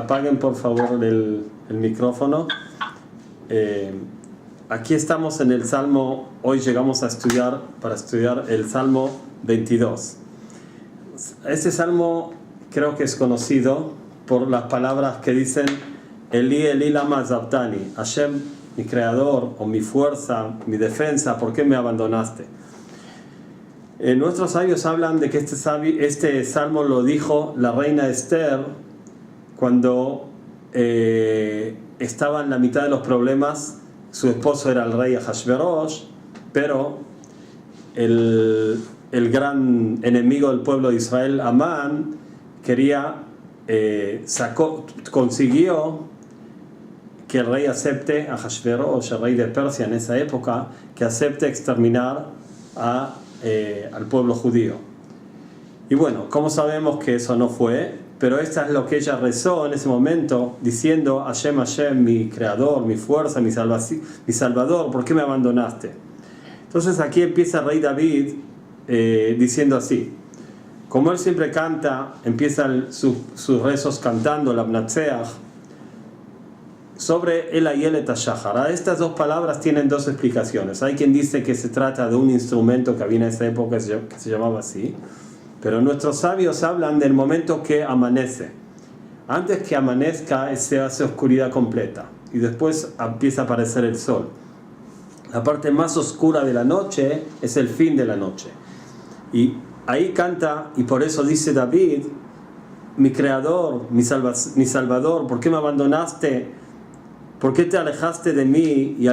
apaguen por favor el micrófono. Aquí estamos en el Salmo, hoy llegamos a estudiar el Salmo 22. Este Salmo creo que es conocido por las palabras que dicen Eli, Eli lama sabtani, Hashem, mi creador o mi fuerza, mi defensa, ¿por qué me abandonaste? Nuestros sabios hablan de que este salmo lo dijo la reina Esther cuando estaba en la mitad de los problemas. Su esposo era el rey Ahashverosh, pero el gran enemigo del pueblo de Israel, Amán, consiguió que el rey acepte, Ahashverosh, el rey de Persia en esa época, que acepte exterminar al pueblo judío. Y bueno, ¿cómo sabemos que eso no fue? Pero esta es lo que ella rezó en ese momento, diciendo: Hashem, Hashem, mi creador, mi fuerza, mi salvador, ¿por qué me abandonaste? Entonces aquí empieza el rey David diciendo así. Como él siempre canta, empieza sus rezos cantando la Abnatseach sobre el Ayelet HaShachar. Estas dos palabras tienen dos explicaciones. Hay quien dice que se trata de un instrumento que había en esa época que se llamaba así, pero nuestros sabios hablan del momento que amanece. Antes que amanezca se hace oscuridad completa y después empieza a aparecer el sol. La parte más oscura de la noche es el fin de la noche. Y ahí canta, y por eso dice David: mi creador, mi salvador, ¿por qué me abandonaste? ¿Por qué te alejaste de mí y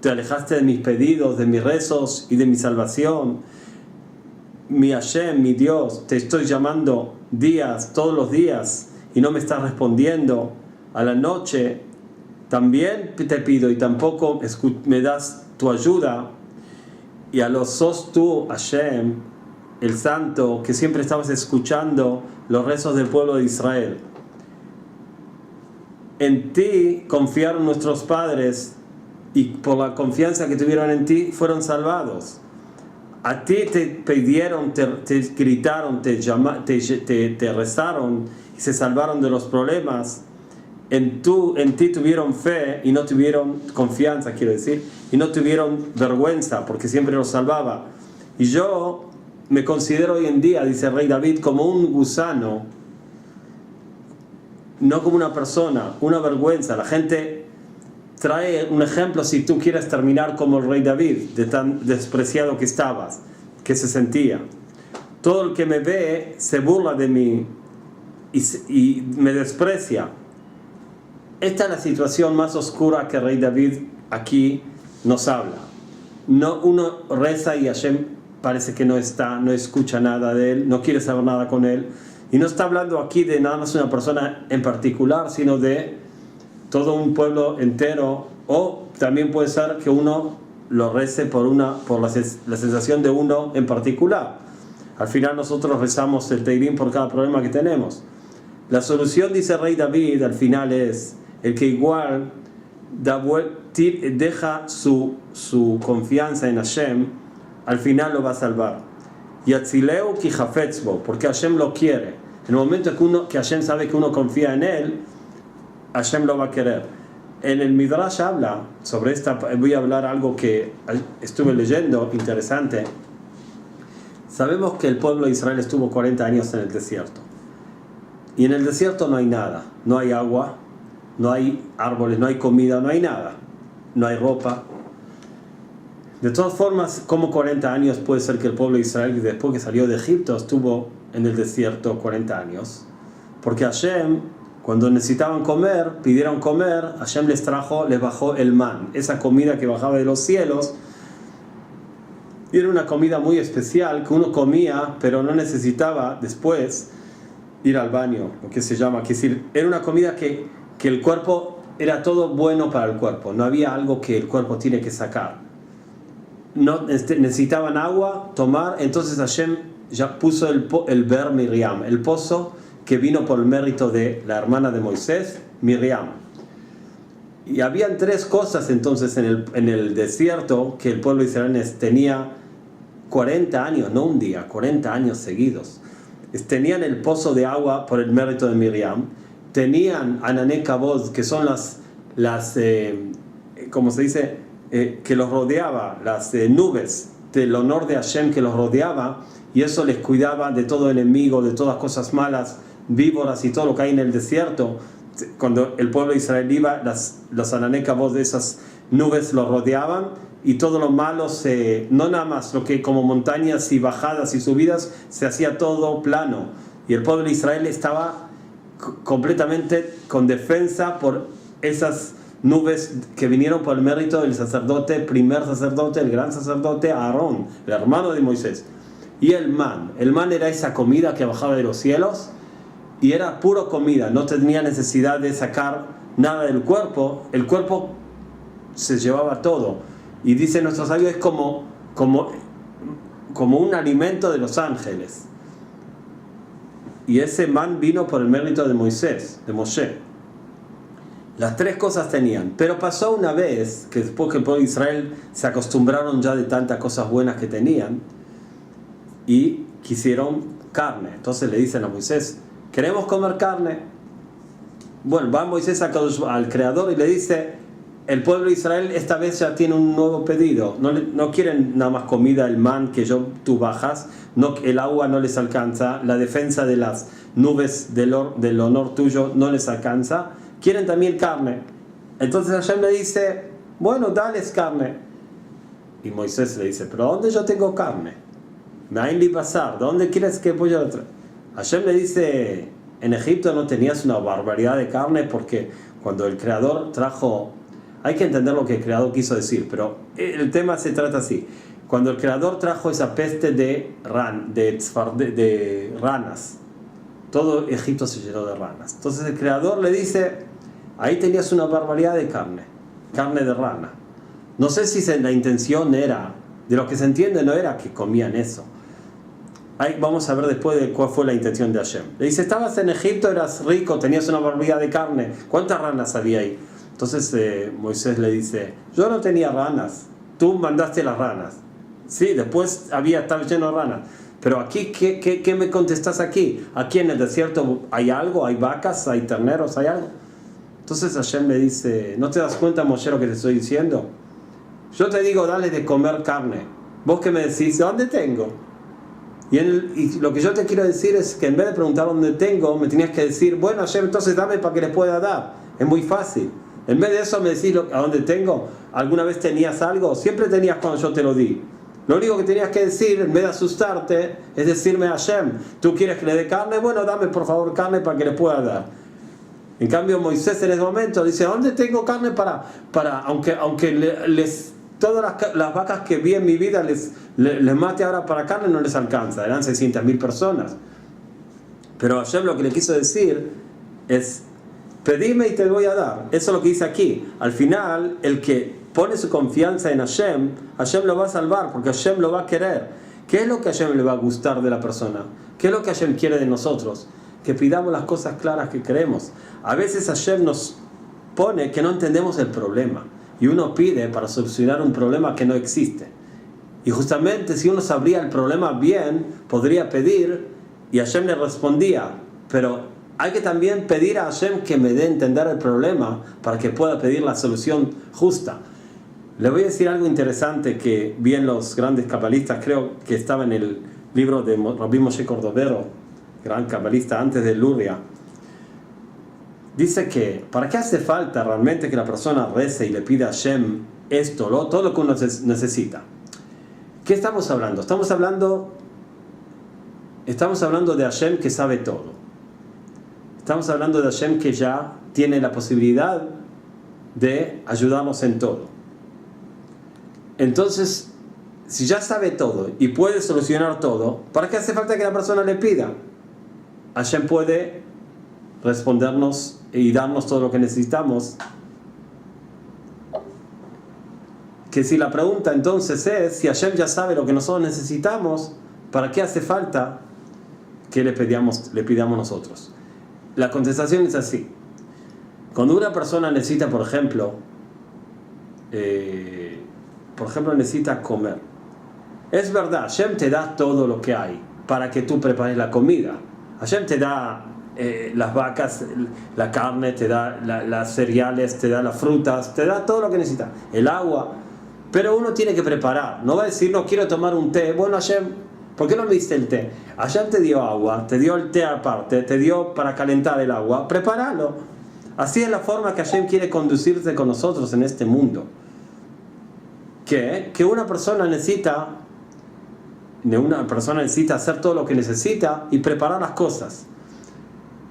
te alejaste de mis pedidos, de mis rezos y de mi salvación? Mi Hashem, mi Dios, te estoy llamando todos los días y no me estás respondiendo. A la noche también te pido y tampoco me das tu ayuda. Y a los sos tú, Hashem, el Santo, que siempre estabas escuchando los rezos del pueblo de Israel. En ti confiaron nuestros padres y por la confianza que tuvieron en ti fueron salvados. A ti te pidieron, te gritaron, te rezaron y se salvaron de los problemas. En ti tuvieron fe y no tuvieron confianza, quiero decir, y no tuvieron vergüenza porque siempre los salvaba. Y yo me considero hoy en día, dice el rey David, como un gusano, no como una persona, una vergüenza. La gente trae un ejemplo si tú quieres terminar como el rey David, de tan despreciado que estabas, que se sentía. Todo el que me ve se burla de mí y me desprecia. Esta es la situación más oscura que el rey David aquí nos habla. Uno reza y Hashem parece que no escucha nada de él, no quiere saber nada con él. Y no está hablando aquí de nada más una persona en particular, sino de todo un pueblo entero, o también puede ser que uno lo rece por la sensación de uno en particular. Al final nosotros rezamos el Teilim por cada problema que tenemos. La solución, dice el rey David, al final es el que igual deja su confianza en Hashem, al final lo va a salvar. Yatzileu ki hafetzbo, porque Hashem lo quiere. En el momento que Hashem sabe que uno confía en él, Hashem lo va a querer. En el Midrash habla sobre voy a hablar algo que estuve leyendo, interesante. Sabemos que el pueblo de Israel estuvo 40 años en el desierto. Y en el desierto no hay nada. No hay agua, no hay árboles, no hay comida, no hay nada. No hay ropa. De todas formas, como 40 años puede ser que el pueblo de Israel, después que salió de Egipto, estuvo en el desierto 40 años? Porque Hashem, cuando necesitaban comer, pidieron comer, Hashem les bajó el man, esa comida que bajaba de los cielos. Y era una comida muy especial que uno comía, pero no necesitaba después ir al baño, lo que se llama. Es decir, era una comida que el cuerpo, era todo bueno para el cuerpo, no había algo que el cuerpo tiene que sacar. No necesitaban agua, tomar, entonces Hashem ya puso el Ber Miriam, el pozo que vino por el mérito de la hermana de Moisés, Miriam. Y habían tres cosas entonces en el desierto que el pueblo de Israel tenía 40 años, no un día, 40 años seguidos. Tenían el pozo de agua por el mérito de Miriam, tenían Anané Kabod, que son las como se dice, que los rodeaba, las nubes del honor de Hashem que los rodeaba, y eso les cuidaba de todo enemigo, de todas cosas malas, víboras y todo lo que hay en el desierto. Cuando el pueblo de Israel iba, los Anané Kabod de esas nubes los rodeaban, y todo lo malo, no nada más lo que como montañas y bajadas y subidas, se hacía todo plano, y el pueblo de Israel estaba completamente con defensa por esas nubes que vinieron por el mérito del sacerdote, primer sacerdote, el gran sacerdote Aarón, el hermano de Moisés. Y el man era esa comida que bajaba de los cielos, y era puro comida, no tenía necesidad de sacar nada del cuerpo, el cuerpo se llevaba todo. Y dice nuestro sabio, es como un alimento de los ángeles. Y ese man vino por el mérito de Moisés, de Moshe. Las tres cosas tenían. Pero pasó una vez, que después que el pueblo de Israel se acostumbraron ya de tantas cosas buenas que tenían, y quisieron carne. Entonces le dicen a Moisés, queremos comer carne. Bueno, va Moisés al Creador y le dice, el pueblo de Israel esta vez ya tiene un nuevo pedido. No quieren nada más comida, el man que tú bajas, el agua no les alcanza, la defensa de las nubes del honor tuyo no les alcanza, quieren también carne. Entonces Hashem le dice, bueno, dales carne. Y Moisés le dice, pero ¿dónde yo tengo carne? Me'ain li basar, ¿dónde quieres que voy a traer? Hashem le dice, en Egipto no tenías una barbaridad de carne, porque cuando el Creador trajo, hay que entender lo que el Creador quiso decir, pero el tema se trata así. Cuando el Creador trajo esa peste de ranas, todo Egipto se llenó de ranas. Entonces el Creador le dice, ahí tenías una barbaridad de carne de rana. No sé si la intención era, de lo que se entiende no era que comían eso. Ahí vamos a ver después de cuál fue la intención de Hashem. Le dice, estabas en Egipto, eras rico, tenías una barbaridad de carne. ¿Cuántas ranas había ahí? Entonces Moisés le dice, yo no tenía ranas, tú mandaste las ranas. Sí, después estaba lleno de ranas. Pero aquí, ¿qué me contestas aquí? Aquí en el desierto hay algo, hay vacas, hay terneros, hay algo. Entonces Hashem le dice, ¿no te das cuenta, Moshe, lo que te estoy diciendo? Yo te digo, dale de comer carne. Vos que me decís, ¿dónde tengo? Y lo que yo te quiero decir es que en vez de preguntar dónde tengo, me tenías que decir, bueno, Hashem, entonces dame para que les pueda dar. Es muy fácil. En vez de eso me decís a dónde tengo. ¿Alguna vez tenías algo? Siempre tenías cuando yo te lo di. Lo único que tenías que decir, en vez de asustarte, es decirme a Hashem, ¿tú quieres que le dé carne? Bueno, dame por favor carne para que les pueda dar. En cambio Moisés en ese momento dice, ¿dónde tengo carne para aunque todas las vacas que vi en mi vida les mate ahora para carne, no les alcanza? Eran 600.000 personas. Pero Hashem lo que le quiso decir es, pedime y te voy a dar. Eso es lo que dice aquí. Al final, el que pone su confianza en Hashem, Hashem lo va a salvar, porque Hashem lo va a querer. ¿Qué es lo que a Hashem le va a gustar de la persona? ¿Qué es lo que Hashem quiere de nosotros? Que pidamos las cosas claras que queremos. A veces Hashem nos pone que no entendemos el problema, y uno pide para solucionar un problema que no existe. Y justamente si uno sabría el problema bien, podría pedir, y Hashem le respondía. Pero hay que también pedir a Hashem que me dé a entender el problema para que pueda pedir la solución justa. Le voy a decir algo interesante que vi en los grandes cabalistas, creo que estaba en el libro de Rabbi Moshe Cordovero, gran cabalista antes de Luria. Dice que, ¿para qué hace falta realmente que la persona rece y le pida a Hashem todo lo que uno necesita? ¿Qué estamos hablando? Estamos hablando de Hashem que sabe todo. Estamos hablando de Hashem que ya tiene la posibilidad de ayudarnos en todo. Entonces, si ya sabe todo y puede solucionar todo, ¿para qué hace falta que la persona le pida? Hashem puede respondernos y darnos todo lo que necesitamos. Que si la pregunta entonces es, si Hashem ya sabe lo que nosotros necesitamos, ¿para qué hace falta que le pidamos nosotros? La contestación es así. Cuando una persona necesita, por ejemplo, necesita comer, es verdad, Hashem te da todo lo que hay para que tú prepares la comida. Hashem te da las vacas, la carne, te da las cereales, te da las frutas, te da todo lo que necesitas, el agua. Pero uno tiene que preparar, no va a decir, no quiero tomar un té. Bueno, Hashem, ¿por qué no me diste el té? Hashem te dio agua, te dio el té aparte, te dio para calentar el agua, prepáralo. Así es la forma que Hashem quiere conducirse con nosotros en este mundo. Que una persona necesita hacer todo lo que necesita y preparar las cosas.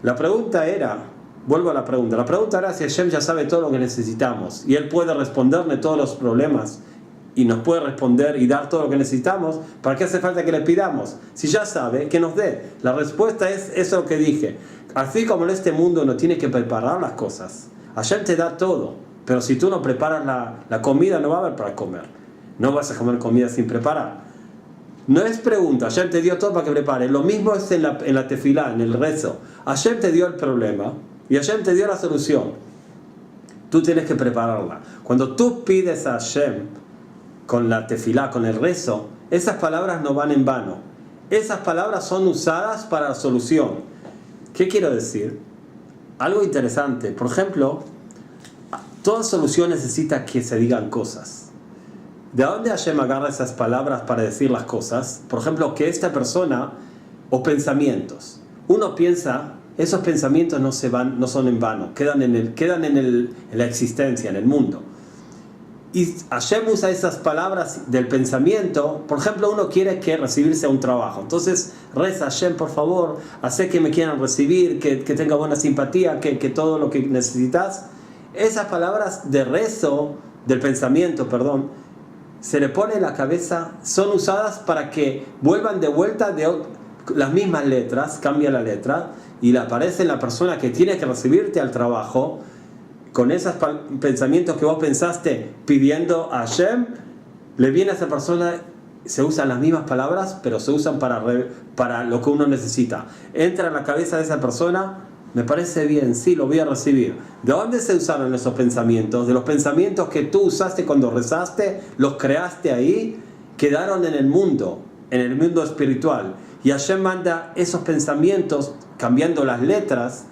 La pregunta era, vuelvo a la pregunta era si Hashem ya sabe todo lo que necesitamos y Él puede responderle todos los problemas y nos puede responder y dar todo lo que necesitamos. ¿Para qué hace falta que le pidamos? Si ya sabe, que nos dé. La respuesta es eso que dije. Así como en este mundo no tiene que preparar las cosas, Hashem te da todo, pero si tú no preparas la comida, no va a haber para comer. No vas a comer comida sin preparar. No es pregunta, Hashem te dio todo para que prepares. Lo mismo es en la tefilá, en el rezo. Hashem te dio el problema y Hashem te dio la solución. Tú tienes que prepararla. Cuando tú pides a Hashem con la tefilá, con el rezo, esas palabras no van en vano. Esas palabras son usadas para la solución. ¿Qué quiero decir? Algo interesante. Por ejemplo, toda solución necesita que se digan cosas. ¿De dónde Hashem agarra esas palabras para decir las cosas? Por ejemplo, que esta persona, o pensamientos. Uno piensa, esos pensamientos no son en vano, quedan en la existencia, en el mundo. Y Hashem usa esas palabras del pensamiento. Por ejemplo, uno quiere recibirse a un trabajo. Entonces, reza, Hashem, por favor, hace que me quieran recibir, que tenga buena simpatía, que todo lo que necesitas. Esas palabras de rezo, del pensamiento, se le pone en la cabeza, son usadas para que vuelvan de vuelta las mismas letras, cambia la letra, y le aparece en la persona que tiene que recibirte al trabajo, con esos pensamientos que vos pensaste pidiendo a Hashem, le viene a esa persona, se usan las mismas palabras, pero se usan para lo que uno necesita. Entra en la cabeza de esa persona, me parece bien, sí, lo voy a recibir. ¿De dónde se usaron esos pensamientos? De los pensamientos que tú usaste cuando rezaste, los creaste ahí, quedaron en el mundo espiritual. Y Hashem manda esos pensamientos, cambiando las letras,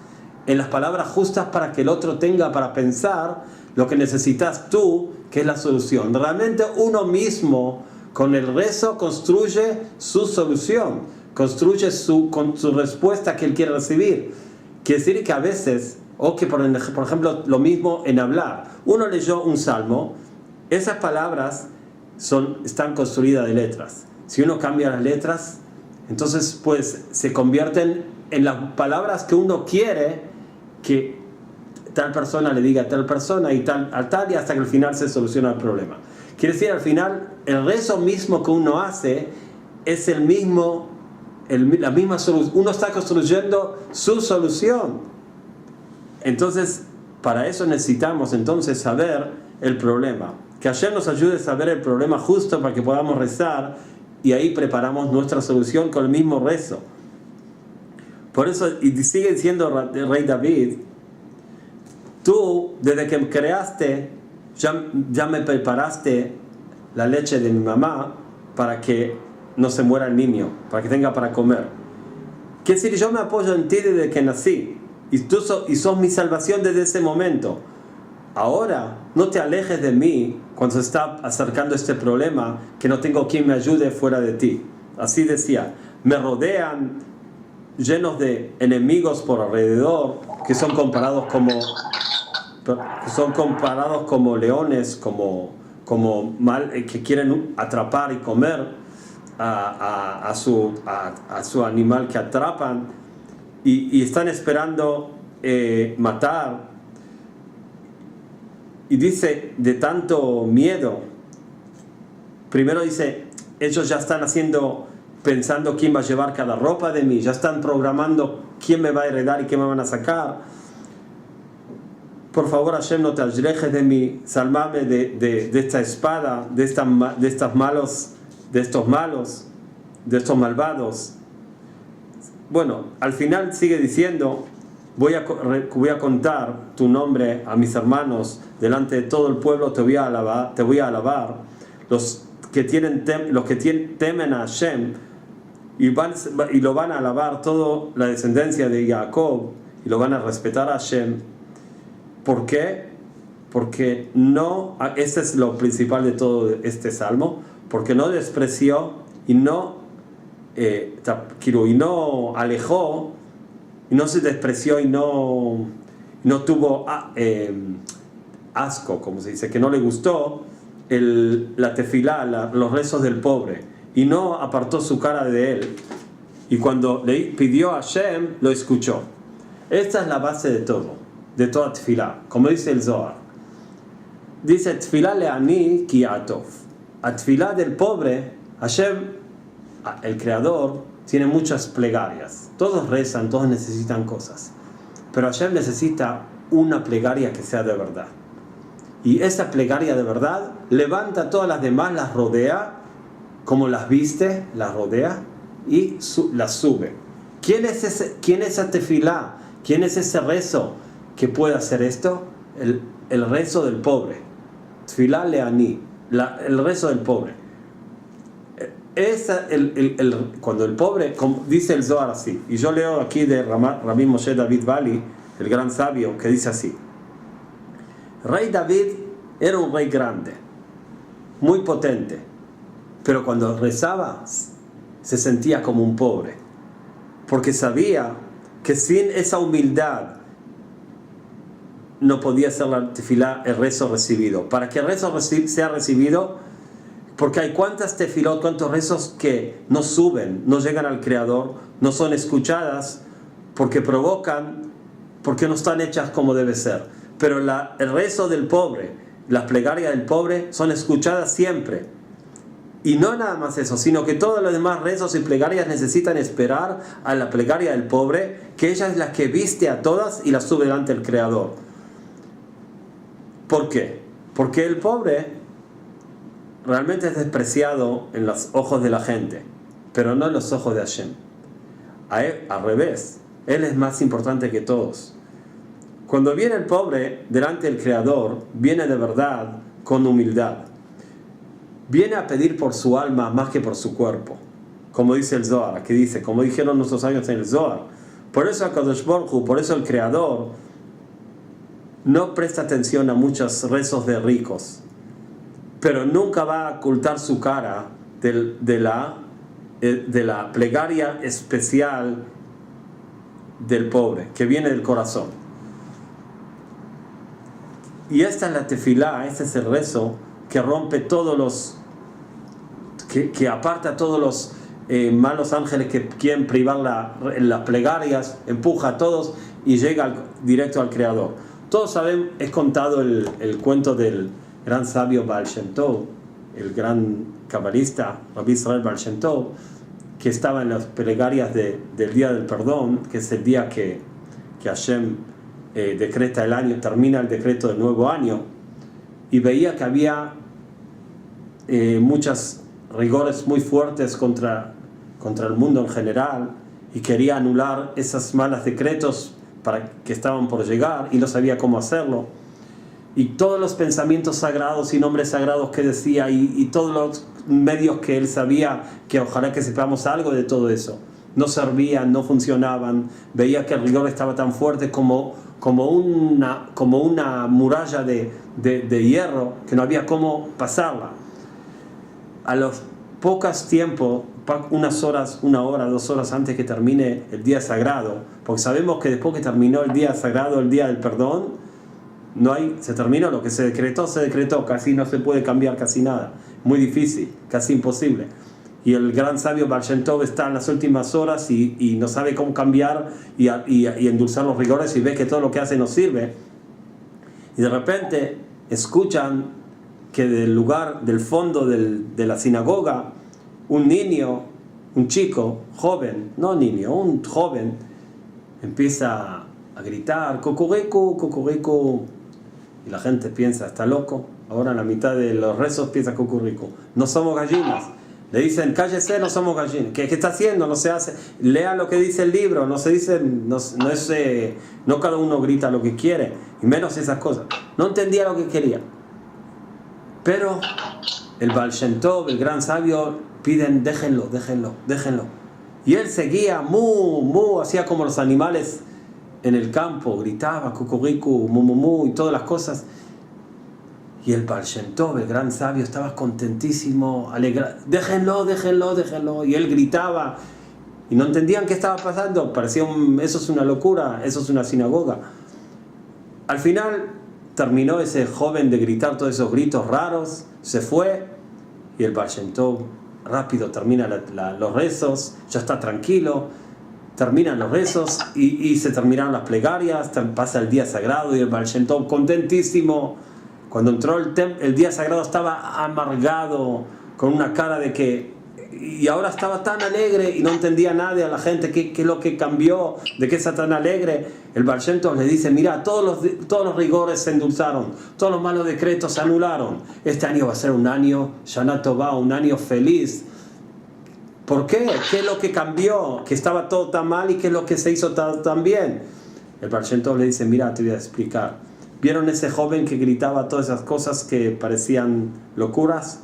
en las palabras justas para que el otro tenga para pensar lo que necesitas tú, que es la solución. Realmente uno mismo, con el rezo, construye su solución, construye con su respuesta que él quiere recibir. Quiere decir que a veces, o que por ejemplo lo mismo en hablar, uno leyó un salmo, esas palabras están construidas de letras. Si uno cambia las letras, entonces pues se convierten en las palabras que uno quiere que tal persona le diga a tal persona y tal y hasta que al final se soluciona el problema. Quiere decir, al final el rezo mismo que uno hace es la misma solución. Uno está construyendo su solución. Entonces, para eso necesitamos entonces saber el problema. Que Hashem nos ayude a saber el problema justo para que podamos rezar y ahí preparamos nuestra solución con el mismo rezo. Por eso, y sigue diciendo el rey David, tú desde que me creaste ya me preparaste la leche de mi mamá para que no se muera el niño, para que tenga para comer. Quiere decir, yo me apoyo en ti desde que nací y tú sos mi salvación desde ese momento. Ahora no te alejes de mí cuando se está acercando este problema, que no tengo quien me ayude fuera de ti. Así decía, me rodean llenos de enemigos por alrededor, que son comparados como leones, que quieren atrapar y comer a su animal que atrapan, y están esperando matar. Y dice, de tanto miedo, primero dice, ellos ya están pensando quién va a llevar cada ropa de mí, ya están programando quién me va a heredar y quién me van a sacar. Por favor, Hashem, no te alejes de mí, sálvame de esta espada, de estos malvados. Bueno, al final sigue diciendo, voy a contar tu nombre a mis hermanos, delante de todo el pueblo te voy a alabar. Los que temen a Hashem y lo van a alabar toda la descendencia de Jacob y lo van a respetar a Hashem. ¿Por qué? Porque no, este es lo principal de todo este salmo, porque no despreció y no alejó, y no se despreció y no tuvo asco, como se dice, que no le gustó la tefilá, los rezos del pobre, y no apartó su cara de él. Y cuando le pidió a Hashem, lo escuchó. Esta es la base de todo, de toda tefilá, como dice el Zohar. Dice, tefilá le'ani ki atov. A tefilá del pobre, Hashem, el creador, tiene muchas plegarias. Todos rezan, todos necesitan cosas. Pero Hashem necesita una plegaria que sea de verdad. Y esa plegaria de verdad levanta a todas las demás, las rodea, como las viste, las rodea y las sube. ¿Quién es esa tefilá? ¿Quién es ese rezo que puede hacer esto? El rezo del pobre. Tefilá le'ani, el rezo del pobre. Cuando el pobre, como dice el Zohar así, y yo leo aquí de Rabbi Moshe David Bali, el gran sabio, que dice así: Rey David era un rey grande, muy potente, pero cuando rezaba se sentía como un pobre, porque sabía que sin esa humildad no podía ser la tefilá, el rezo recibido. Para que el rezo sea recibido, porque hay cuántas tefilot, cuántos rezos que no suben, no llegan al Creador, no son escuchadas, porque no están hechas como debe ser. Pero el rezo del pobre, las plegarias del pobre son escuchadas siempre. Y no nada más eso, sino que todos los demás rezos y plegarias necesitan esperar a la plegaria del pobre, que ella es la que viste a todas y las sube delante del Creador. ¿Por qué? Porque el pobre realmente es despreciado en los ojos de la gente, pero no en los ojos de Hashem. Al revés, él es más importante que todos. Cuando viene el pobre delante del Creador, viene de verdad, con humildad. Viene a pedir por su alma más que por su cuerpo, como dice el Zohar, que dice, como dijeron nuestros años en el Zohar. Por eso HaKadosh Baruj Hu, por eso el Creador no presta atención a muchos rezos de ricos, pero nunca va a ocultar su cara de la plegaria especial del pobre, que viene del corazón. Y esta es la tefilá, este es el rezo que rompe todos los, que aparta a todos los malos ángeles que quieren privar las plegarias, empuja a todos y llega directo al Creador. Todos saben, es contado el cuento del gran sabio Baal Shem Tov, el gran cabalista Rabbi Israel Baal Shem Tov, que estaba en las plegarias del día del perdón, que es el día que Hashem decreta el año, termina el decreto del nuevo año, y veía que había muchos rigores muy fuertes contra el mundo en general, y quería anular esos malos decretos que estaban por llegar, y no sabía cómo hacerlo. Y todos los pensamientos sagrados y nombres sagrados que decía, y todos los medios que él sabía, que ojalá que sepamos algo de todo eso, no servían, no funcionaban. Veía que el rigor estaba tan fuerte como una muralla de hierro, que no había cómo pasarla. A los pocos tiempos, unas horas, 1 hora, 2 horas antes que termine el día sagrado, porque sabemos que después que terminó el día sagrado, el día del perdón, se terminó, lo que se decretó, casi no se puede cambiar casi nada, muy difícil, casi imposible. Y el gran sabio Baal Shem Tov está en las últimas horas y no sabe cómo cambiar y endulzar los rigores, y ve que todo lo que hace no sirve. Y de repente escuchan que del fondo de la sinagoga, un niño, un chico, joven, no niño, un joven, empieza a gritar, cucurecu, cucurecu. Y la gente piensa, está loco. Ahora en la mitad de los rezos piensa cucurecu. No somos gallinas. Le dicen, cállese, no somos gallinas. ¿Qué está haciendo? No se hace. Lea lo que dice el libro. No se dice, no cada uno grita lo que quiere, y menos esas cosas. No entendía lo que quería. Pero el Baal Shem Tov, el gran sabio, piden, déjenlo. Y él seguía, mu, mu, hacía como los animales en el campo, gritaba, cucuricu, mu, mu, mu, y todas las cosas. Y el Baal Shem Tov, el gran sabio, estaba contentísimo, déjenlo, déjenlo, déjenlo. Y él gritaba, y no entendían qué estaba pasando. Parecía eso es una locura, eso es una sinagoga. Al final terminó ese joven de gritar todos esos gritos raros, se fue, y el Baal Shem Tov rápido termina los rezos, ya está tranquilo, terminan los rezos y se terminaron las plegarias, pasa el día sagrado y el Baal Shem Tov contentísimo. Cuando entró el día sagrado estaba amargado, con una cara de que... Y ahora estaba tan alegre y no entendía nadie a la gente qué es lo que cambió, de qué está tan alegre. El Baal Shem Tov le dice, mira, todos los rigores se endulzaron, todos los malos decretos se anularon. Este año va a ser un año Shana Tová, un año feliz. ¿Por qué? ¿Qué es lo que cambió? Que estaba todo tan mal y qué es lo que se hizo tan bien. El Baal Shem Tov le dice, mira, te voy a explicar. ¿Vieron ese joven que gritaba todas esas cosas que parecían locuras?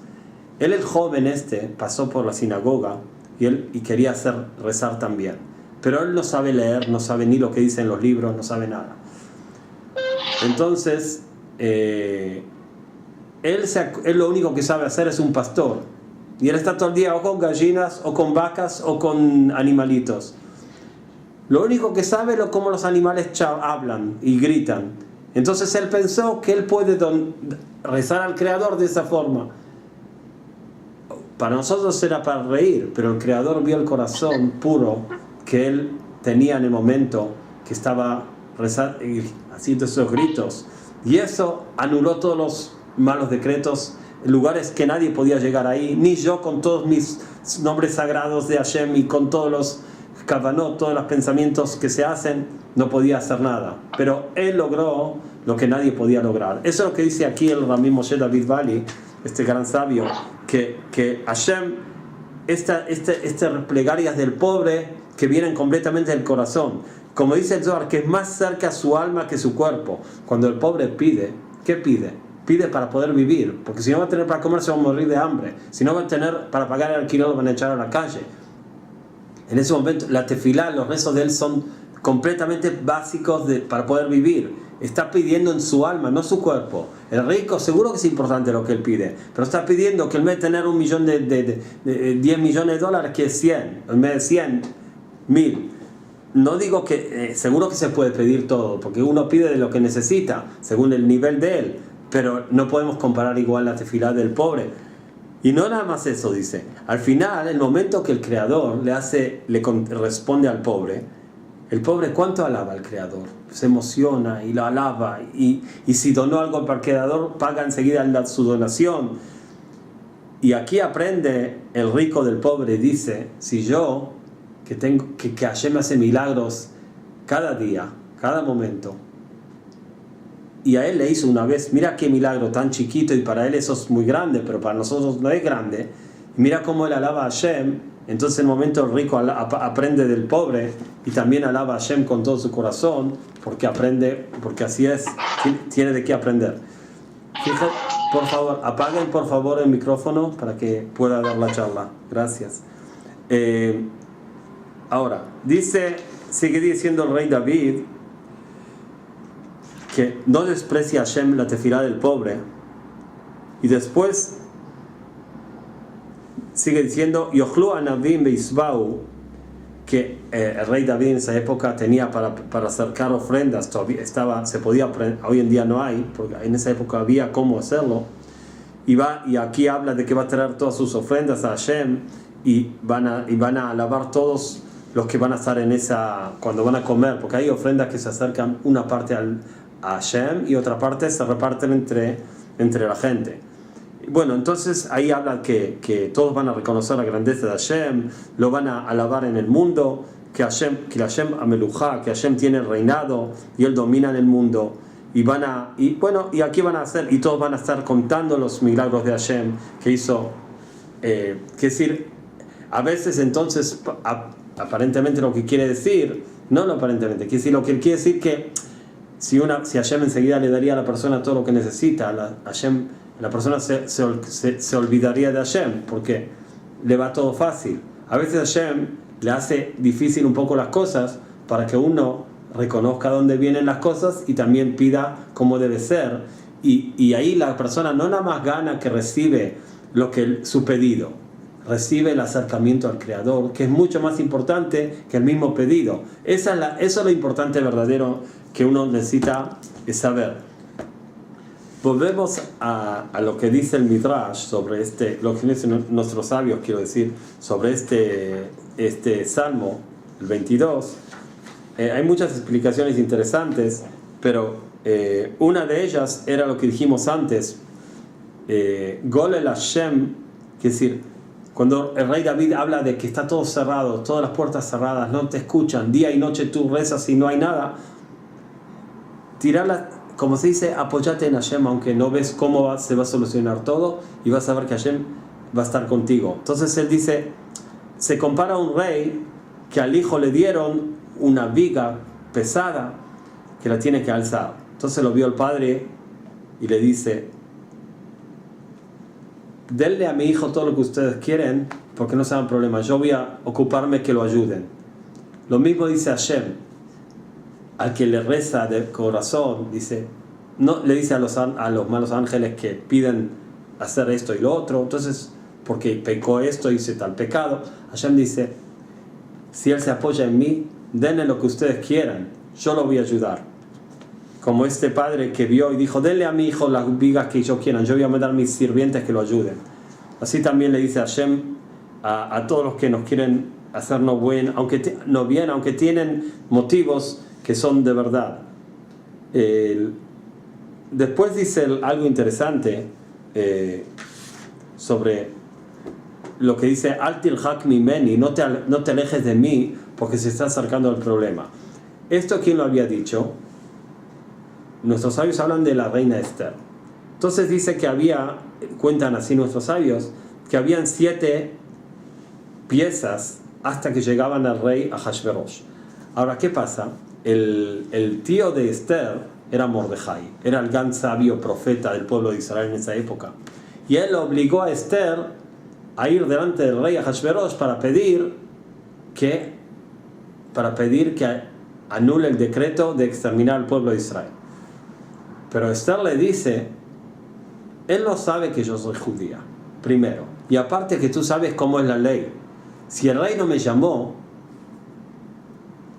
Él, el joven pasó por la sinagoga y quería rezar también. Pero él no sabe leer, no sabe ni lo que dicen los libros, no sabe nada. Entonces, él lo único que sabe hacer es un pastor. Y él está todo el día o con gallinas, o con vacas, o con animalitos. Lo único que sabe es cómo los animales hablan y gritan. Entonces él pensó que él puede rezar al Creador de esa forma. Para nosotros era para reír, pero el Creador vio el corazón puro que él tenía en el momento que estaba rezando, haciendo esos gritos. Y eso anuló todos los malos decretos, lugares que nadie podía llegar ahí, ni yo con todos mis nombres sagrados de Hashem y con todos los kavanot, todos los pensamientos que se hacen, no podía hacer nada. Pero él logró lo que nadie podía lograr. Eso es lo que dice aquí el Rabbi Moshe David Vali, este gran sabio, que Hashem, estas plegarias del pobre que vienen completamente del corazón, como dice el Zohar, que es más cerca a su alma que su cuerpo. Cuando el pobre pide, ¿qué pide? Pide para poder vivir, porque si no va a tener para comer se va a morir de hambre, si no va a tener para pagar el alquiler lo van a echar a la calle. En ese momento la tefilá, los rezos de él son completamente básicos para poder vivir. Está pidiendo en su alma, no su cuerpo. El rico seguro que es importante lo que él pide, pero está pidiendo que en vez de tener 10 millones de dólares, que es 100, en vez de 100, 1000. No digo que seguro que se puede pedir todo, porque uno pide de lo que necesita, según el nivel de él, pero no podemos comparar igual la tefilá del pobre. Y no nada más eso, dice. Al final, el momento que el Creador le responde al pobre, el pobre ¿cuánto alaba al Creador? Se emociona y lo alaba. Y si donó algo para el Creador, paga enseguida su donación. Y aquí aprende el rico del pobre, dice, si yo, que Hashem hace milagros cada día, cada momento, y a él le hizo una vez, mira qué milagro tan chiquito, y para él eso es muy grande, pero para nosotros no es grande, y mira cómo él alaba a Hashem. Entonces en el momento el rico aprende del pobre y también alaba a Hashem con todo su corazón, porque así es, tiene de qué aprender. Fíjate, por favor, apaguen por favor el micrófono para que pueda dar la charla. Gracias. Ahora, sigue diciendo el rey David que no desprecia a Hashem la tefilá del pobre, y después sigue diciendo Yochlu anavim beisbau, que el rey David en esa época tenía para acercar ofrendas, todavía se podía, hoy en día no hay, porque en esa época había cómo hacerlo, y aquí habla de que va a traer todas sus ofrendas a Hashem, y van a alabar todos los que van a estar cuando van a comer, porque hay ofrendas que se acercan una parte a Hashem y otra parte se reparten entre la gente. Bueno, entonces ahí habla que todos van a reconocer la grandeza de Hashem, lo van a alabar en el mundo, que Hashem amelujá, que Hashem tiene el reinado y él domina en el mundo, y aquí van a hacer, y todos van a estar contando los milagros de Hashem que hizo. Que decir, a veces entonces aparentemente lo que quiere decir, no aparentemente, quiere decir lo que él quiere decir, que si Hashem enseguida le daría a la persona todo lo que necesita, la persona se olvidaría de Hashem, porque le va todo fácil. A veces Hashem le hace difícil un poco las cosas para que uno reconozca dónde vienen las cosas y también pida cómo debe ser. Y ahí la persona no nada más gana que recibe su pedido, recibe el acercamiento al Creador, que es mucho más importante que el mismo pedido. Eso es lo importante verdadero que uno necesita saber. Volvemos a lo que dice el Midrash sobre lo que dicen nuestros sabios, quiero decir, sobre este Salmo, el 22. Hay muchas explicaciones interesantes, pero una de ellas era lo que dijimos antes, Golel Hashem, que es decir, cuando el rey David habla de que está todo cerrado, todas las puertas cerradas, no te escuchan, día y noche tú rezas y no hay nada, tirarla, como se dice, apóyate en Hashem, aunque no ves cómo se va a solucionar todo, y vas a ver que Hashem va a estar contigo. Entonces él dice, se compara a un rey que al hijo le dieron una viga pesada que la tiene que alzar. Entonces lo vio el padre y le dice, denle a mi hijo todo lo que ustedes quieren, porque no se hagan problemas, yo voy a ocuparme que lo ayuden. Lo mismo dice Hashem al que le reza de corazón, le dice a los malos ángeles que piden hacer esto y lo otro, entonces porque pecó esto, hice tal pecado. Hashem dice, si él se apoya en mí, denle lo que ustedes quieran, yo lo voy a ayudar. Como este padre que vio y dijo, denle a mi hijo las vigas que yo quieran, yo voy a mandar a mis sirvientes que lo ayuden. Así también le dice Hashem a todos los que nos quieren hacernos bien, aunque tienen motivos que son de verdad. Después dice algo interesante sobre lo que dice, Altil hak mimeni, no te alejes de mí porque se está acercando el problema. ¿Esto quién lo había dicho? Nuestros sabios hablan de la reina Esther. Entonces dice que cuentan así nuestros sabios, que habían 7 piezas hasta que llegaban al rey Ahashverosh. Ahora, ¿qué pasa? El tío de Esther era Mordejai, era el gran sabio profeta del pueblo de Israel en esa época. Y él obligó a Esther a ir delante del rey Ahashverosh para pedir que anule el decreto de exterminar al pueblo de Israel. Pero Esther le dice, él no sabe que yo soy judía, primero. Y aparte que tú sabes cómo es la ley. Si el rey no me llamó,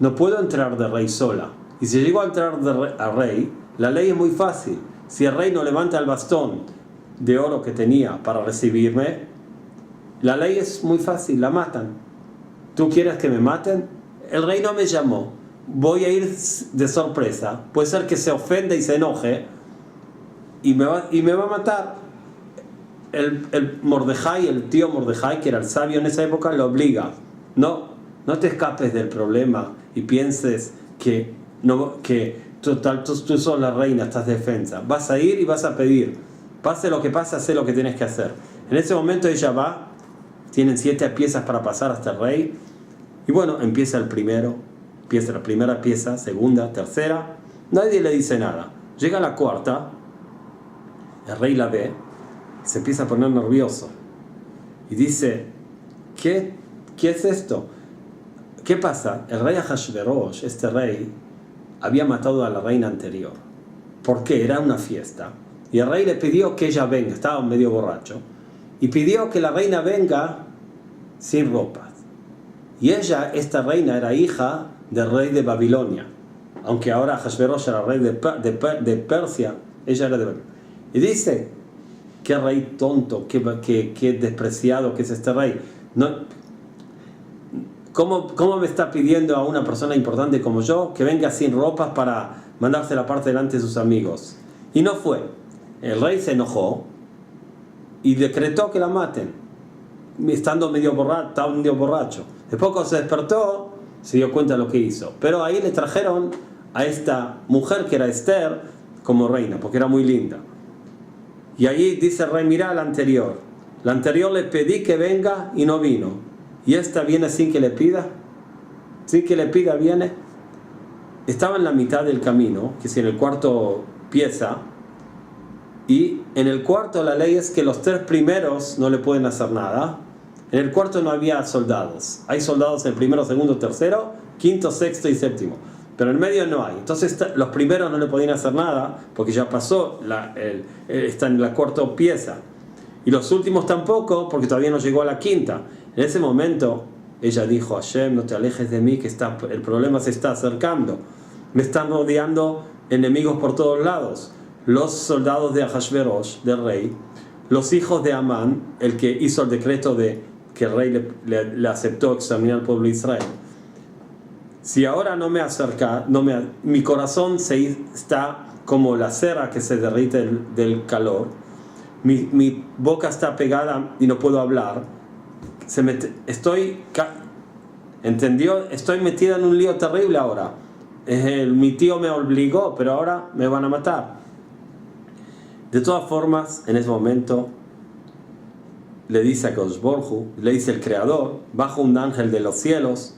no puedo entrar de rey sola. Y si llego a entrar al rey, la ley es muy fácil. Si el rey no levanta el bastón de oro que tenía para recibirme, la ley es muy fácil, la matan. ¿Tú quieres que me maten? El rey no me llamó. Voy a ir de sorpresa, puede ser que se ofenda y se enoje y me va a matar. El Mordejai, el tío Mordejai, que era el sabio en esa época, lo obliga, no te escapes del problema y pienses que tú sos la reina, estás defensa, vas a ir y vas a pedir, pase lo que pase, haz lo que tienes que hacer. En ese momento ella va, tienen 7 piezas para pasar hasta el rey, y bueno, empieza la primera pieza, segunda, tercera, nadie le dice nada. Llega la cuarta, el rey la ve, se empieza a poner nervioso y dice, ¿qué es esto? ¿Qué pasa? El rey Ahashverosh, este rey, había matado a la reina anterior. ¿Por qué? Era una fiesta. Y el rey le pidió que ella venga, estaba medio borracho, y pidió que la reina venga sin ropas. Y esta reina, era hija del rey de Babilonia. Aunque ahora Ahashverosh era rey de Persia, ella era de Babilonia. Y dice, qué rey tonto, qué despreciado que es este rey. ¿Cómo me está pidiendo a una persona importante como yo que venga sin ropas para mandarse la parte delante de sus amigos? Y no fue. El rey se enojó y decretó que la maten, estando medio borracho. Después cuando se despertó, se dio cuenta de lo que hizo. Pero ahí le trajeron a esta mujer que era Esther como reina, porque era muy linda. Y ahí dice el rey, mira la anterior. La anterior le pedí que venga y no vino. Y esta viene sin que le pida. Sin que le pida viene. Estaba en la mitad del camino, que es en el cuarto pieza. Y en el cuarto la ley es que los 3 primeros no le pueden hacer nada. En el cuarto no había soldados. Hay soldados en el primero, segundo, tercero, quinto, sexto y séptimo. Pero en el medio no hay. Entonces los primeros no le podían hacer nada porque ya pasó, está en la cuarta pieza. Y los últimos tampoco porque todavía no llegó a la quinta. En ese momento ella dijo: Hashem, no te alejes de mí, que el problema se está acercando. Me están rodeando enemigos por todos lados. Los soldados de Ahashverosh, del rey, los hijos de Amán, el que hizo el decreto de que el rey le aceptó exterminar al pueblo de Israel. Si ahora no me acerca, mi corazón está como la cera que se derrite del calor, mi boca está pegada y no puedo hablar, ¿entendió? Estoy metida en un lío terrible ahora. Mi tío me obligó, pero ahora me van a matar. De todas formas, en ese momento le dice a Kadosh Baruj Hu, le dice el Creador, baja un ángel de los cielos,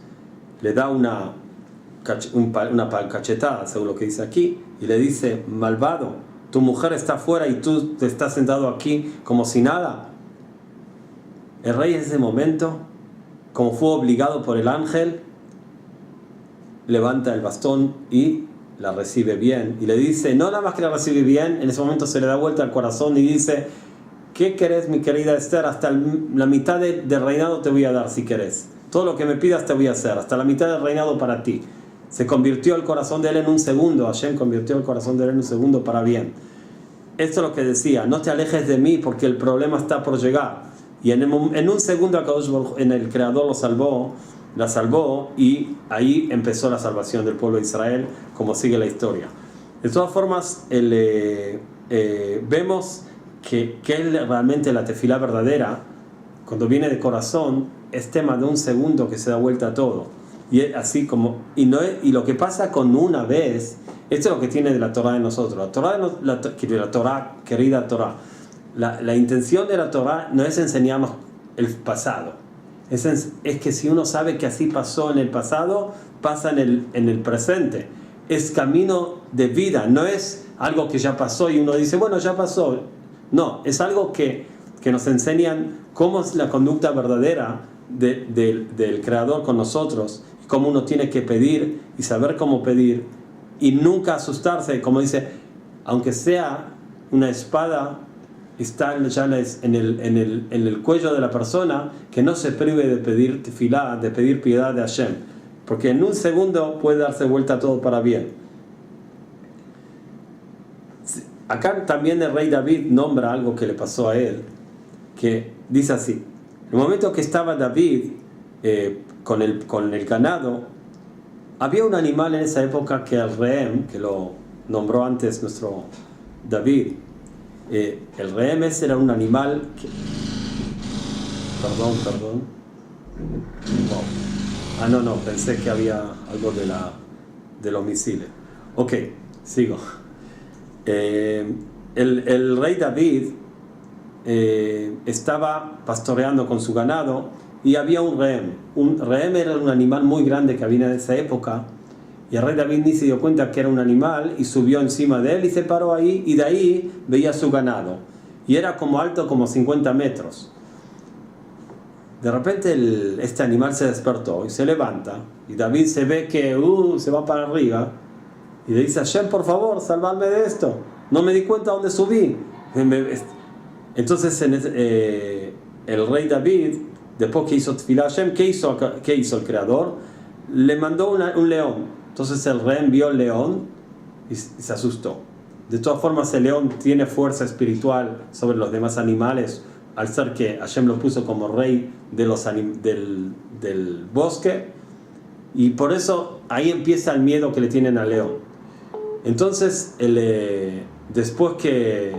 le da una cachetada, según lo que dice aquí, y le dice: malvado, tu mujer está afuera y tú te estás sentado aquí como si nada. El rey en ese momento, como fue obligado por el ángel, levanta el bastón y la recibe bien, y le dice, no nada más que la recibe bien, en ese momento se le da vuelta al corazón y dice: ¿qué querés, mi querida Esther? Hasta la mitad del reinado te voy a dar si querés. Todo lo que me pidas te voy a hacer, hasta la mitad del reinado para ti. Se convirtió el corazón de él en un segundo. Hashem convirtió el corazón de él en un segundo para bien. Esto es lo que decía: no te alejes de mí porque el problema está por llegar. Y en un segundo en el Creador la salvó, y ahí empezó la salvación del pueblo de Israel, como sigue la historia. De todas formas, vemos que realmente la tefilá verdadera, cuando viene de corazón, es tema de un segundo que se da vuelta a todo. Y así como lo que pasa con una vez, esto es lo que tiene de la Torah de nosotros. La Torah, querida Torah, la intención de la Torah no es enseñarnos el pasado, es que si uno sabe que así pasó en el pasado, pasa en el presente. Es camino de vida, no es algo que ya pasó y uno dice, bueno, ya pasó. No, es algo que nos enseñan cómo es la conducta verdadera del Creador con nosotros, cómo uno tiene que pedir y saber cómo pedir y nunca asustarse, como dice, aunque sea una espada está ya en el cuello de la persona, que no se prive de pedir tefilá, de pedir piedad de Hashem, porque en un segundo puede darse vuelta todo para bien. Acá también el rey David nombra algo que le pasó a él, que dice así: en el momento que estaba David con el ganado, había un animal en esa época que el rehem, que lo nombró antes nuestro David, el rehem ese era un animal que... Perdón. Wow. No, pensé que había algo de los misiles. Ok, sigo. El rey David estaba pastoreando con su ganado y había un rehem. Un rehem era un animal muy grande que había en esa época, y el rey David ni se dio cuenta que era un animal y subió encima de él y se paró ahí, y de ahí veía su ganado y era como alto como 50 metros. De repente este animal se despertó y se levanta, y David se ve que se va para arriba y le dice: Hashem, por favor, salvarme de esto, no me di cuenta dónde subí. Entonces el rey David, después que hizo tefilá a Hashem, ¿qué hizo el Creador? Le mandó un león. Entonces el rey vio el león y se asustó. De todas formas, el león tiene fuerza espiritual sobre los demás animales, al ser que Hashem lo puso como rey del bosque, y por eso ahí empieza el miedo que le tienen al león. Entonces, después que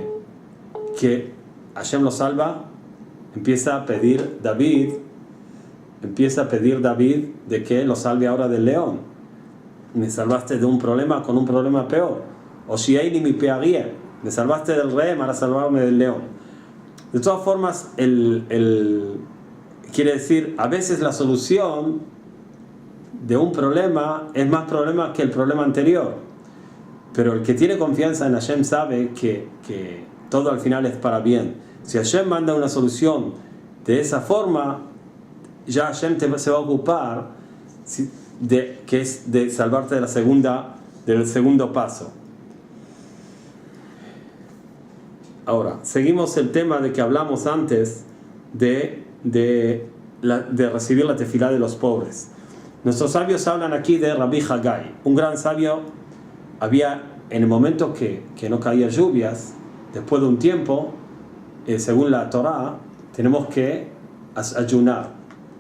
Hashem lo salva, empieza a pedir David de que lo salve ahora del león. Me salvaste de un problema con un problema peor. O si hay ni mi pearía, me salvaste del rey para salvarme del león. De todas formas, quiere decir, a veces la solución de un problema es más problema que el problema anterior. Pero el que tiene confianza en Hashem sabe que todo al final es para bien. Si Hashem manda una solución de esa forma, ya Hashem se va a ocupar que es de salvarte del segundo paso. Ahora, seguimos el tema de que hablamos antes de recibir la tefilá de los pobres. Nuestros sabios hablan aquí de Rabbi Haggai, un gran sabio. Había en el momento que no caían lluvias, después de un tiempo, según la Torá, tenemos que ayunar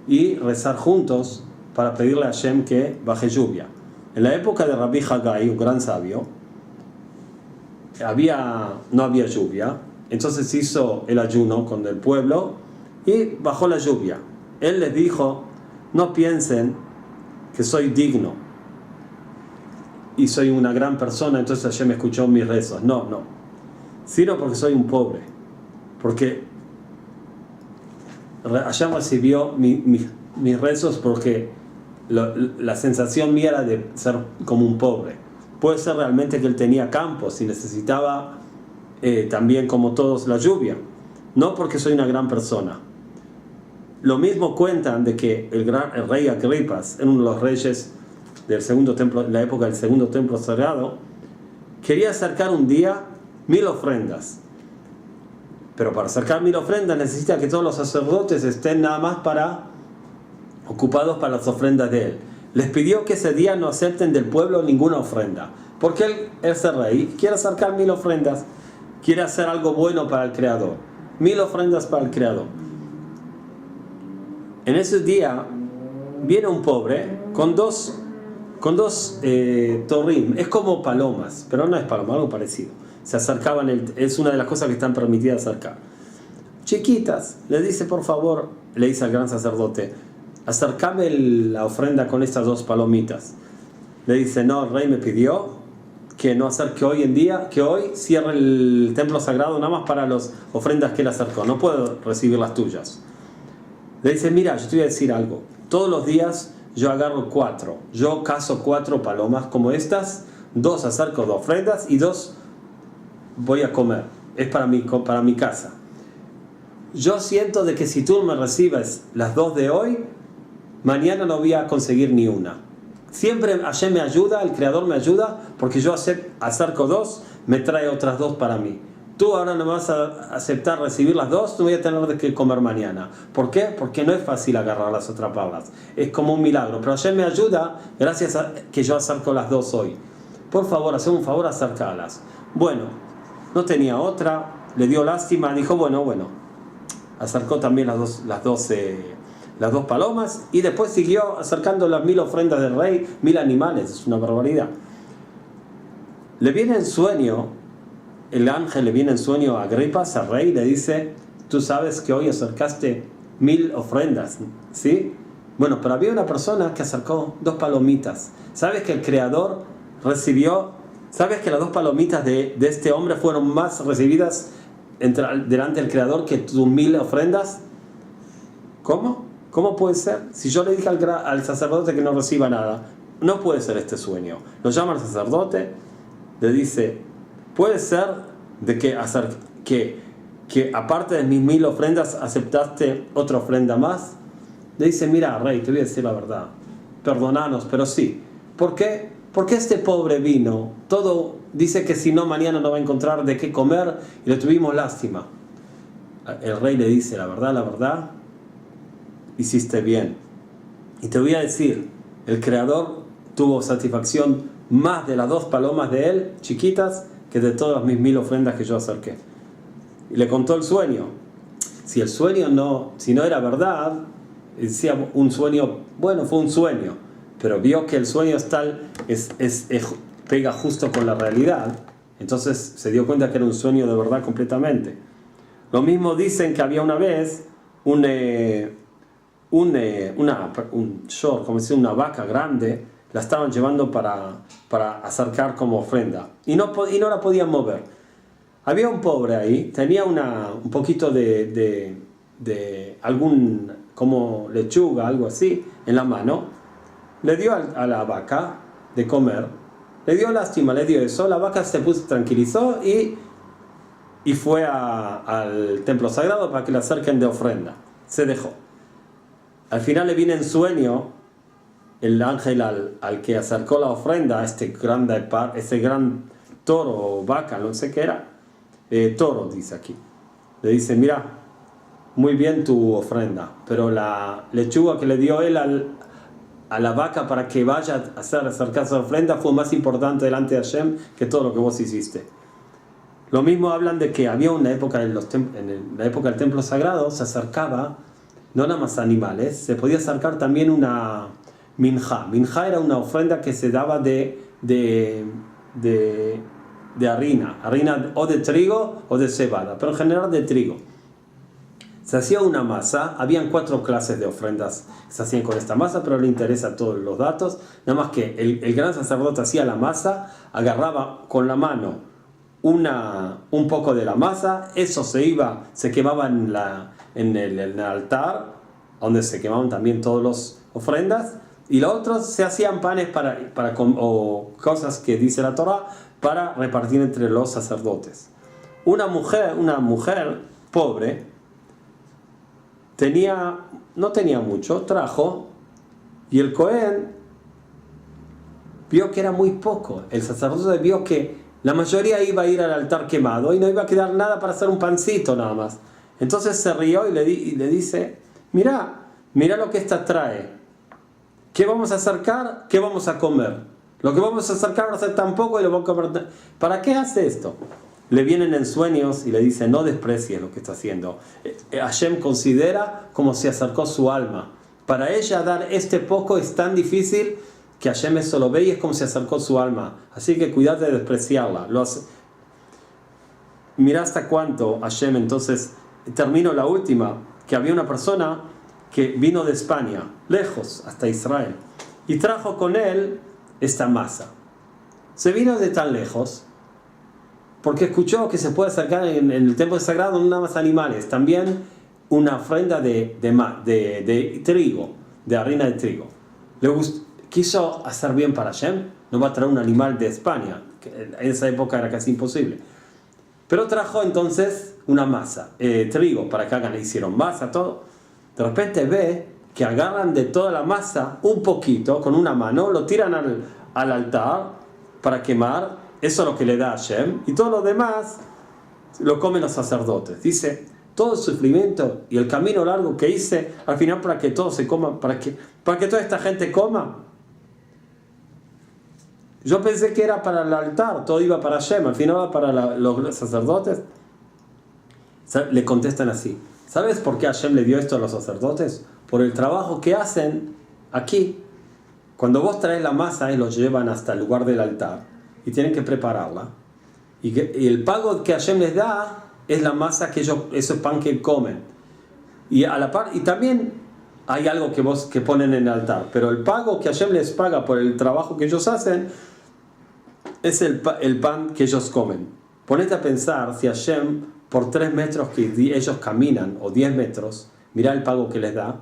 y rezar juntos para pedirle a Hashem que baje lluvia. En la época de Rabbi Haggai, un gran sabio, no había lluvia, entonces hizo el ayuno con el pueblo y bajó la lluvia. Él les dijo: no piensen que soy digno y soy una gran persona, entonces Hashem escuchó mis rezos. No, sino porque soy un pobre, porque Hashem recibió mis rezos porque la sensación mía era de ser como un pobre. Puede ser realmente que él tenía campos y necesitaba también, como todos, la lluvia, no porque soy una gran persona. Lo mismo cuentan de que el rey Agripas, en uno de los reyes del segundo templo, en la época del segundo templo sagrado, quería acercar un día 1000 ofrendas. Pero para acercar 1000 ofrendas necesita que todos los sacerdotes estén nada más ocupados para las ofrendas de él. Les pidió que ese día no acepten del pueblo ninguna ofrenda, porque él es el rey, quiere acercar 1000 ofrendas, quiere hacer algo bueno para el Creador. 1000 ofrendas para el Creador. En ese día viene un pobre con dos torrim, es como palomas, pero no es paloma, algo parecido. Se acercaban, es una de las cosas que están permitidas acercar. Chiquitas, le dice: por favor, le dice al gran sacerdote, acércame la ofrenda con estas 2 palomitas. Le dice: no, el rey me pidió que no acerque hoy en día, que hoy cierre el templo sagrado nada más para las ofrendas que él acercó, no puedo recibir las tuyas. Le dice: mira, yo te voy a decir algo, todos los días yo agarro 4, yo cazo 4 palomas como estas, 2 acerco de ofrendas y 2 voy a comer, es para mi casa. Yo siento de que si tú me recibes las 2 de hoy, mañana no voy a conseguir ni una. Siempre Hashem me ayuda, el Creador me ayuda, porque yo acerco 2, me trae otras 2 para mí. Tú ahora no me vas a aceptar recibir las 2, no voy a tener de qué comer mañana. ¿Por qué? Porque no es fácil agarrarlas o atraparlas. Es como un milagro. Pero Hashem me ayuda gracias a que yo acerco las 2 hoy. Por favor, haceme un favor, acercarlas. Bueno, no tenía otra, le dio lástima, dijo: bueno. Acercó también las dos palomas y después siguió acercando las 1000 ofrendas del rey, 1000 animales. Es una barbaridad. Le viene en sueño. El ángel le viene en sueño a Agripas, al rey, y le dice: tú sabes que hoy acercaste 1000 ofrendas, ¿sí? Bueno, pero había una persona que acercó 2 palomitas. ¿Sabes que el Creador recibió? ¿Sabes que las 2 palomitas de este hombre fueron más recibidas delante del Creador que tus 1000 ofrendas? ¿Cómo? ¿Cómo puede ser? Si yo le dije al sacerdote que no reciba nada, no puede ser este sueño. Lo llama al sacerdote, le dice: puede ser de que aparte de mis 1000 ofrendas aceptaste otra ofrenda más. Le dice: mira, rey, te voy a decir la verdad, perdonanos, pero sí. ¿Por qué? Porque este pobre vino, todo dice que si no mañana no va a encontrar de qué comer y le tuvimos lástima. El rey le dice: la verdad, hiciste bien. Y te voy a decir, el Creador tuvo satisfacción más de las 2 palomas de él, chiquitas, que de todas mis 1000 ofrendas que yo acerqué. Y le contó el sueño. Si el sueño si no era verdad, decía un sueño, bueno, fue un sueño, pero vio que el sueño pega justo con la realidad, entonces se dio cuenta que era un sueño de verdad completamente. Lo mismo dicen que había una vez un shor, como decir, una vaca grande, la estaban llevando para acercar como ofrenda y no la podían mover. Había un pobre ahí, tenía un poquito de algún, como lechuga, algo así, en la mano. Le dio a la vaca de comer, le dio lástima, le dio eso. La vaca se tranquilizó y fue al templo sagrado para que le acerquen de ofrenda. Se dejó. Al final le viene en sueño el ángel al que acercó la ofrenda, este gran toro o vaca, no sé qué era, toro dice aquí. Le dice, mira, muy bien tu ofrenda, pero la lechuga que le dio él a la vaca para que vaya a acercarse a la ofrenda fue más importante delante de Hashem que todo lo que vos hiciste. Lo mismo hablan de que había una época en la época del templo sagrado, se acercaba no nada más animales, se podía acercar también una minjá. Minjá era una ofrenda que se daba de harina o de trigo o de cebada, pero en general de trigo. Se hacía una masa, habían 4 clases de ofrendas que se hacían con esta masa, pero no le interesa todos los datos, nada más que el gran sacerdote hacía la masa, agarraba con la mano un poco de la masa, eso se quemaba en el altar, donde se quemaban también todas las ofrendas, y los otros se hacían panes o cosas que dice la Torah para repartir entre los sacerdotes. Una mujer pobre no tenía mucho, trajo, y el Cohen vio que era muy poco. El sacerdote vio que la mayoría iba a ir al altar quemado y no iba a quedar nada para hacer un pancito nada más. Entonces se rió y le dice, mira lo que esta trae. ¿Qué vamos a acercar? ¿Qué vamos a comer? Lo que vamos a acercar va a ser tan poco y lo vamos a comer. ¿Para qué hace esto? Le vienen en sueños y le dice, no desprecies lo que está haciendo. Hashem considera como se acercó su alma. Para ella dar este poco es tan difícil que Hashem eso lo ve y es como se acercó su alma. Así que cuidate de despreciarla. Mira hasta cuánto Hashem. Entonces termino la última, que había una persona que vino de España, lejos, hasta Israel, y trajo con él esta masa. Se vino de tan lejos porque escuchó que se puede acercar en el templo sagrado no nada más animales, también una ofrenda de trigo, de harina de trigo. Quiso hacer bien para Hashem, no va a traer un animal de España, que en esa época era casi imposible. Pero trajo entonces una masa, trigo, para que hicieron masa, todo. De repente ve que agarran de toda la masa un poquito, con una mano, lo tiran al altar para quemar, eso es lo que le da a Hashem, y todo lo demás lo comen los sacerdotes. Dice, todo el sufrimiento y el camino largo que hice, al final para que todo se coma, para que toda esta gente coma. Yo pensé que era para el altar, todo iba para Hashem, al final va para los sacerdotes. Le contestan así, ¿sabes por qué Hashem le dio esto a los sacerdotes? Por el trabajo que hacen aquí. Cuando vos traes la masa y los llevan hasta el lugar del altar y tienen que prepararla, y el pago que Hashem les da es la masa ese pan que comen. Y a la par, y también hay algo que ponen en el altar, pero el pago que Hashem les paga por el trabajo que ellos hacen es el pan que ellos comen. Ponete a pensar si Hashem, por 3 metros que ellos caminan, o 10 metros, mira el pago que les da.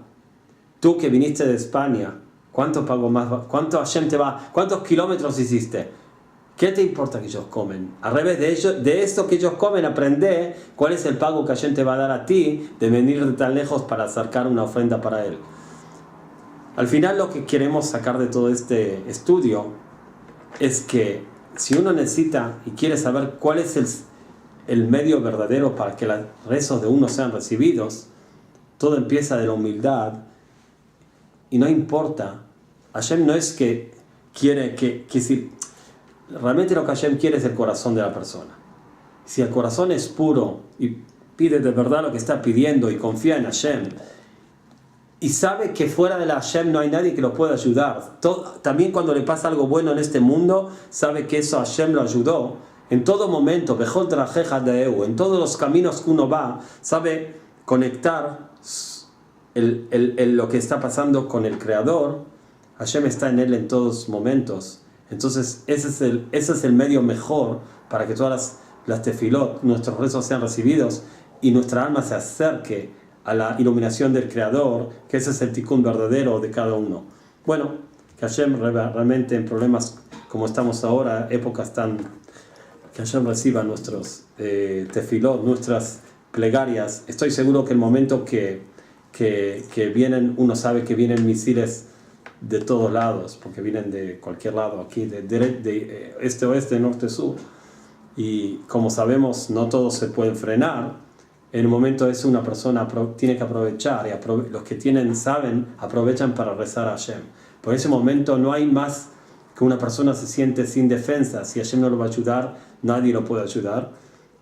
Tú que viniste de España, ¿cuánto pago más? ¿Cuánto Hashem te va? ¿Cuántos kilómetros hiciste? ¿Qué te importa que ellos comen? Al revés de esto que ellos comen, aprende cuál es el pago que Hashem te va a dar a ti de venir de tan lejos para acercar una ofrenda para Él. Al final lo que queremos sacar de todo este estudio es que si uno necesita y quiere saber cuál es el medio verdadero para que los rezos de uno sean recibidos, todo empieza de la humildad y no importa. Hashem no es que quiere si realmente lo que Hashem quiere es el corazón de la persona. Si el corazón es puro y pide de verdad lo que está pidiendo y confía en Hashem y sabe que fuera de la Hashem no hay nadie que lo pueda ayudar, también cuando le pasa algo bueno en este mundo, sabe que eso Hashem lo ayudó. En todo momento, en todos los caminos que uno va, sabe conectar lo que está pasando con el Creador. Hashem está en él en todos momentos. Entonces ese es el medio mejor para que todas las tefilot, nuestros rezos sean recibidos y nuestra alma se acerque a la iluminación del Creador, que ese es el tikkun verdadero de cada uno. Bueno, que Hashem realmente en problemas como estamos ahora, épocas que Hashem reciba nuestros tefilot, nuestras plegarias. Estoy seguro que el momento que que vienen, uno sabe que vienen misiles de todos lados, porque vienen de cualquier lado, aquí, de este, oeste, norte, sur. Y como sabemos, no todos se pueden frenar. En un momento es una persona tiene que aprovechar, y los que tienen, saben, aprovechan para rezar a Hashem. Por ese momento no hay más que una persona se siente sin defensa. Si Hashem no lo va a ayudar, nadie lo puede ayudar.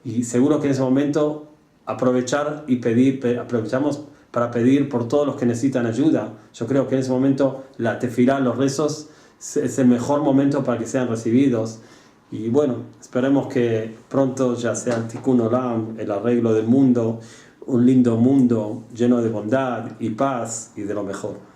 Y seguro que en ese momento aprovechar y pedir, aprovechamos para pedir por todos los que necesitan ayuda. Yo creo que en ese momento la tefilá, los rezos, es el mejor momento para que sean recibidos. Y bueno, esperemos que pronto ya sea el Tikkun Olam, el arreglo del mundo, un lindo mundo lleno de bondad y paz y de lo mejor.